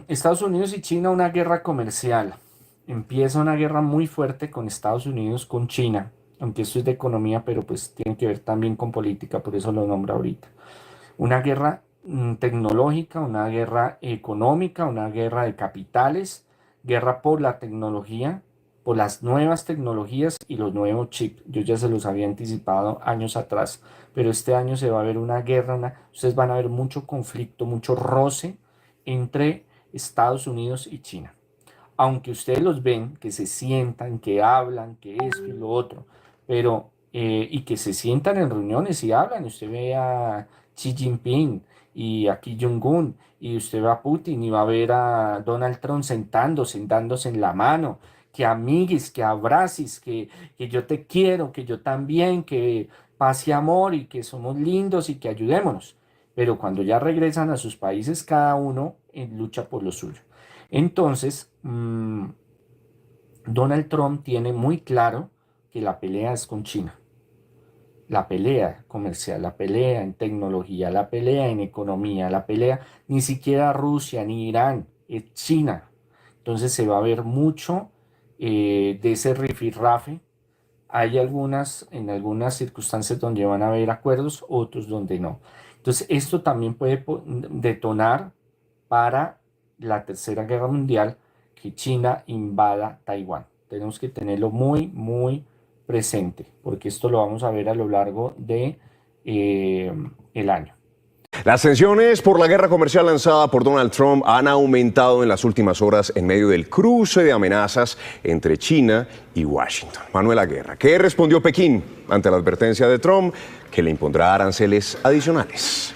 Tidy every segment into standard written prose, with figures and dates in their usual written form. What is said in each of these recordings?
Estados Unidos y China, una guerra comercial. Empieza una guerra muy fuerte con Estados Unidos, con China, aunque esto es de economía, pero pues tiene que ver también con política, por eso lo nombro ahorita. Una guerra tecnológica, una guerra económica, una guerra de capitales, guerra por la tecnología, por las nuevas tecnologías y los nuevos chips. Yo ya se los había anticipado años atrás, pero este año se va a ver una guerra, ustedes van a ver mucho conflicto, mucho roce entre Estados Unidos y China. Aunque ustedes los ven, que se sientan, que hablan, que esto y lo otro, pero, y que se sientan en reuniones y hablan, usted ve a Xi Jinping y a Kim Jong-un, y usted ve a Putin y va a ver a Donald Trump sentándose, dándose en la mano, que amiguis, que abracis, que yo te quiero, que yo también, que paz y amor y que somos lindos y que ayudémonos. Pero cuando ya regresan a sus países, cada uno lucha por lo suyo. Entonces, Donald Trump tiene muy claro que la pelea es con China. La pelea comercial, la pelea en tecnología, la pelea en economía, la pelea ni siquiera Rusia ni Irán, es China. Entonces se va a ver mucho de ese rifirrafe. Hay en algunas circunstancias donde van a haber acuerdos, otros donde no. Entonces esto también puede detonar para la Tercera Guerra Mundial, que China invada Taiwán. Tenemos que tenerlo muy, muy presente, porque esto lo vamos a ver a lo largo de el año. Las tensiones por la guerra comercial lanzada por Donald Trump han aumentado en las últimas horas en medio del cruce de amenazas entre China y Washington. Manuela Guerra, ¿qué respondió Pekín ante la advertencia de Trump que le impondrá aranceles adicionales?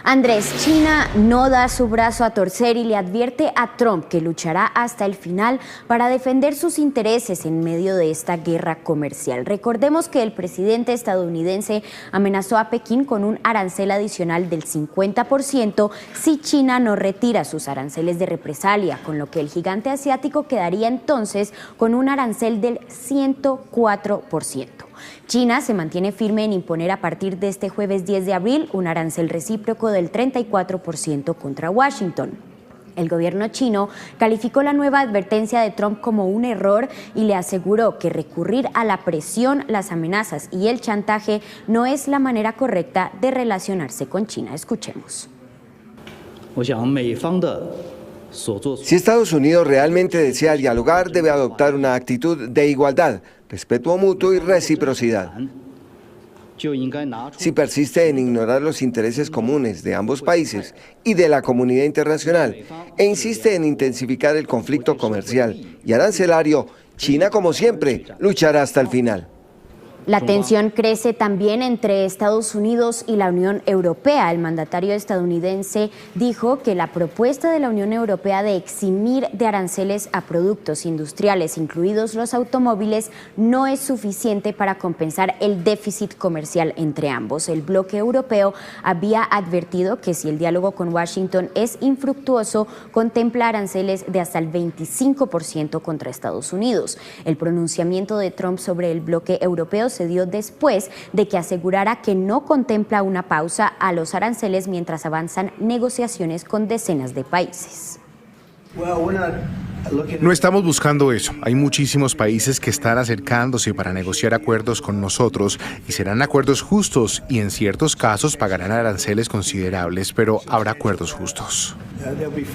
Andrés, China no da su brazo a torcer y le advierte a Trump que luchará hasta el final para defender sus intereses en medio de esta guerra comercial. Recordemos que el presidente estadounidense amenazó a Pekín con un arancel adicional del 50% si China no retira sus aranceles de represalia, con lo que el gigante asiático quedaría entonces con un arancel del 104%. China se mantiene firme en imponer a partir de este jueves 10 de abril un arancel recíproco del 34% contra Washington. El gobierno chino calificó la nueva advertencia de Trump como un error y le aseguró que recurrir a la presión, las amenazas y el chantaje no es la manera correcta de relacionarse con China. Escuchemos. Si Estados Unidos realmente desea dialogar, debe adoptar una actitud de igualdad, respeto mutuo y reciprocidad. Si persiste en ignorar los intereses comunes de ambos países y de la comunidad internacional e insiste en intensificar el conflicto comercial y arancelario, China, como siempre, luchará hasta el final. La tensión crece también entre Estados Unidos y la Unión Europea. El mandatario estadounidense dijo que la propuesta de la Unión Europea de eximir de aranceles a productos industriales, incluidos los automóviles, no es suficiente para compensar el déficit comercial entre ambos. El bloque europeo había advertido que si el diálogo con Washington es infructuoso, contempla aranceles de hasta el 25% contra Estados Unidos. El pronunciamiento de Trump sobre el bloque europeo se dio después de que asegurara que no contempla una pausa a los aranceles mientras avanzan negociaciones con decenas de países. No estamos buscando eso. Hay muchísimos países que están acercándose para negociar acuerdos con nosotros y serán acuerdos justos y en ciertos casos pagarán aranceles considerables, pero habrá acuerdos justos.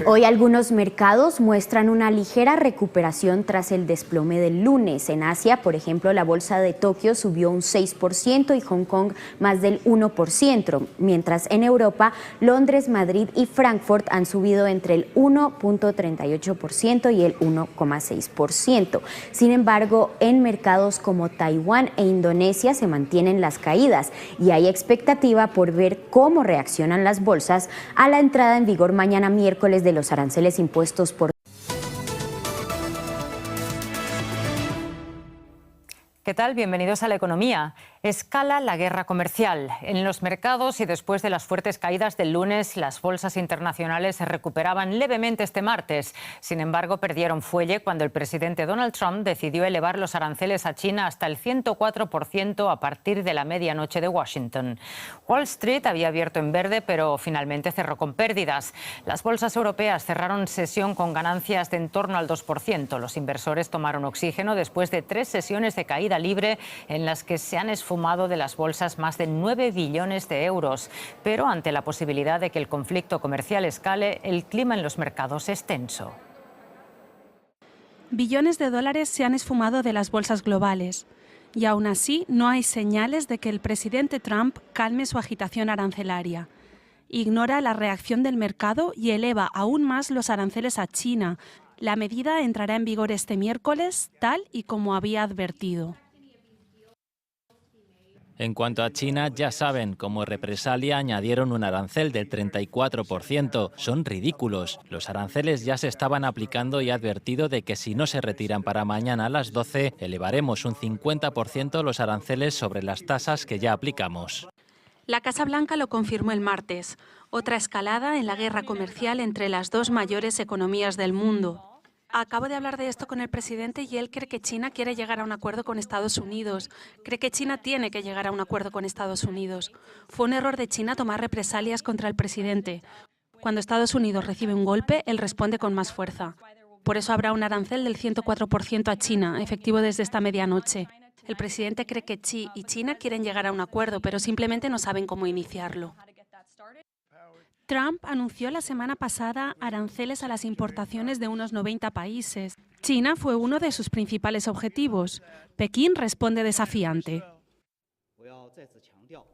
Hoy algunos mercados muestran una ligera recuperación tras el desplome del lunes. En Asia, por ejemplo, la bolsa de Tokio subió un 6% y Hong Kong más del 1%, mientras en Europa, Londres, Madrid y Frankfurt han subido entre el 1.38% y el 1,6%. Sin embargo, en mercados como Taiwán e Indonesia se mantienen las caídas y hay expectativa por ver cómo reaccionan las bolsas a la entrada en vigor mañana miércoles de los aranceles impuestos por ¿Qué tal? Bienvenidos a La Economía. Escala la guerra comercial. En los mercados y después de las fuertes caídas del lunes, las bolsas internacionales se recuperaban levemente este martes. Sin embargo, perdieron fuelle cuando el presidente Donald Trump decidió elevar los aranceles a China hasta el 104% a partir de la medianoche de Washington. Wall Street había abierto en verde, pero finalmente cerró con pérdidas. Las bolsas europeas cerraron sesión con ganancias de en torno al 2%. Los inversores tomaron oxígeno después de 3 sesiones de caída libre en las que se han esfumado de las bolsas más de 9 billones de euros. Pero ante la posibilidad de que el conflicto comercial escale, el clima en los mercados es tenso. Billones de dólares se han esfumado de las bolsas globales y aún así no hay señales de que el presidente Trump calme su agitación arancelaria. Ignora la reacción del mercado y eleva aún más los aranceles a China. La medida entrará en vigor este miércoles, tal y como había advertido. En cuanto a China, ya saben, como represalia añadieron un arancel del 34%. Son ridículos. Los aranceles ya se estaban aplicando y ha advertido de que si no se retiran para mañana a las 12, elevaremos un 50% los aranceles sobre las tasas que ya aplicamos. La Casa Blanca lo confirmó el martes. Otra escalada en la guerra comercial entre las dos mayores economías del mundo. Acabo de hablar de esto con el presidente y él cree que China quiere llegar a un acuerdo con Estados Unidos. Cree que China tiene que llegar a un acuerdo con Estados Unidos. Fue un error de China tomar represalias contra el presidente. Cuando Estados Unidos recibe un golpe, él responde con más fuerza. Por eso habrá un arancel del 104% a China, efectivo desde esta medianoche. El presidente cree que Xi y China quieren llegar a un acuerdo, pero simplemente no saben cómo iniciarlo. Trump anunció la semana pasada aranceles a las importaciones de unos 90 países. China fue uno de sus principales objetivos. Pekín responde desafiante.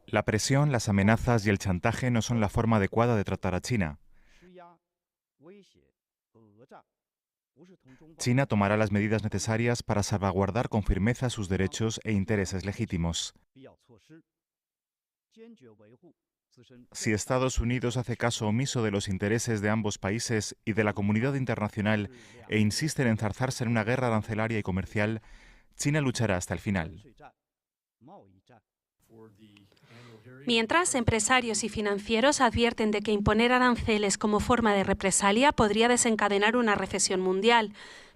La presión, las amenazas y el chantaje no son la forma adecuada de tratar a China. China tomará las medidas necesarias para salvaguardar con firmeza sus derechos e intereses legítimos. Si Estados Unidos hace caso omiso de los intereses de ambos países y de la comunidad internacional e insiste en enzarzarse en una guerra arancelaria y comercial, China luchará hasta el final. Mientras, empresarios y financieros advierten de que imponer aranceles como forma de represalia podría desencadenar una recesión mundial.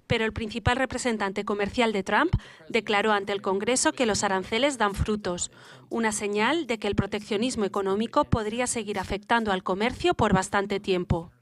Pero el principal representante comercial de Trump declaró ante el Congreso que los aranceles dan frutos, una señal de que el proteccionismo económico podría seguir afectando al comercio por bastante tiempo.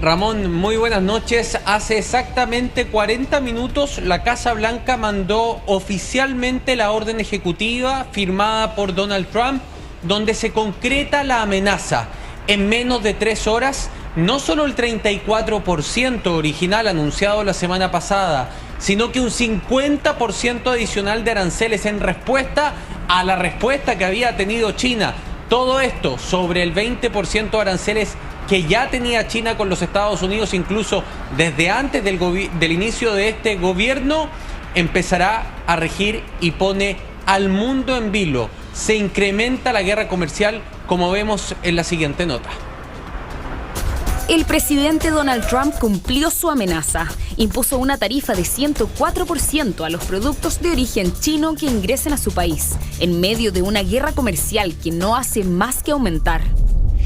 Ramón, muy buenas noches. Hace exactamente 40 minutos la Casa Blanca mandó oficialmente la orden ejecutiva firmada por Donald Trump, donde se concreta la amenaza. En menos de 3 horas, no solo el 34% original anunciado la semana pasada, sino que un 50% adicional de aranceles en respuesta a la respuesta que había tenido China. Todo esto sobre el 20% de aranceles que ya tenía China con los Estados Unidos, incluso desde antes del inicio de este gobierno, empezará a regir y pone al mundo en vilo. Se incrementa la guerra comercial, como vemos en la siguiente nota. El presidente Donald Trump cumplió su amenaza. Impuso una tarifa de 104% a los productos de origen chino que ingresen a su país, en medio de una guerra comercial que no hace más que aumentar.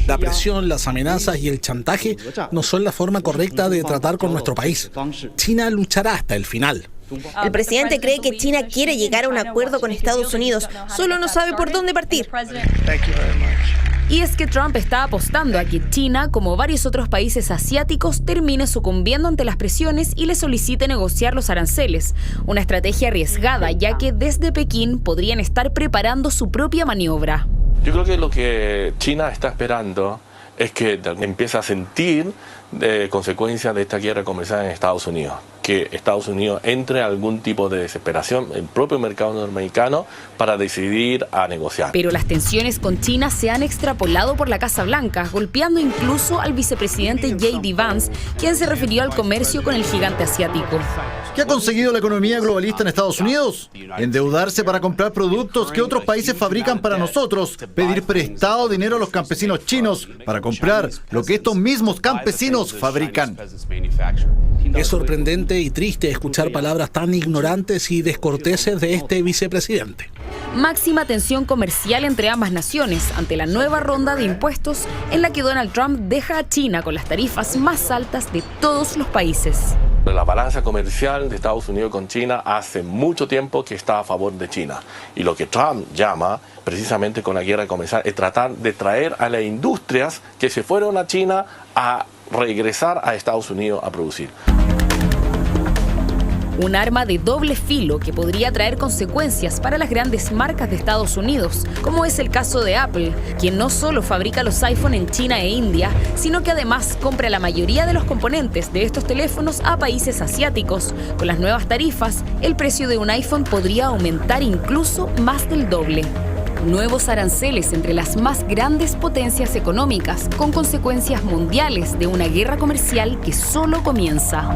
La presión, las amenazas y el chantaje no son la forma correcta de tratar con nuestro país. China luchará hasta el final. El presidente cree que China quiere llegar a un acuerdo con Estados Unidos, solo no sabe por dónde partir. Y es que Trump está apostando a que China, como varios otros países asiáticos, termine sucumbiendo ante las presiones y le solicite negociar los aranceles. Una estrategia arriesgada, ya que desde Pekín podrían estar preparando su propia maniobra. Yo creo que lo que China está esperando es que empiece a sentir consecuencias de esta guerra comercial en Estados Unidos. Que Estados Unidos entre en algún tipo de desesperación, el propio mercado norteamericano, para decidir a negociar. Pero las tensiones con China se han extrapolado por la Casa Blanca, golpeando incluso al vicepresidente J.D. Vance, quien se refirió al comercio con el gigante asiático. ¿Qué ha conseguido la economía globalista en Estados Unidos? Endeudarse para comprar productos que otros países fabrican para nosotros, pedir prestado dinero a los campesinos chinos para comprar lo que estos mismos campesinos fabrican. Es sorprendente y triste escuchar palabras tan ignorantes y descorteses de este vicepresidente. Máxima tensión comercial entre ambas naciones ante la nueva ronda de impuestos en la que Donald Trump deja a China con las tarifas más altas de todos los países. La balanza comercial de Estados Unidos con China hace mucho tiempo que está a favor de China. Y lo que Trump llama, precisamente con la guerra comercial, es tratar de traer a las industrias que se fueron a China a regresar a Estados Unidos a producir. Un arma de doble filo que podría traer consecuencias para las grandes marcas de Estados Unidos, como es el caso de Apple, quien no solo fabrica los iPhone en China e India, sino que además compra la mayoría de los componentes de estos teléfonos a países asiáticos. Con las nuevas tarifas, el precio de un iPhone podría aumentar incluso más del doble. Nuevos aranceles entre las más grandes potencias económicas, con consecuencias mundiales de una guerra comercial que solo comienza.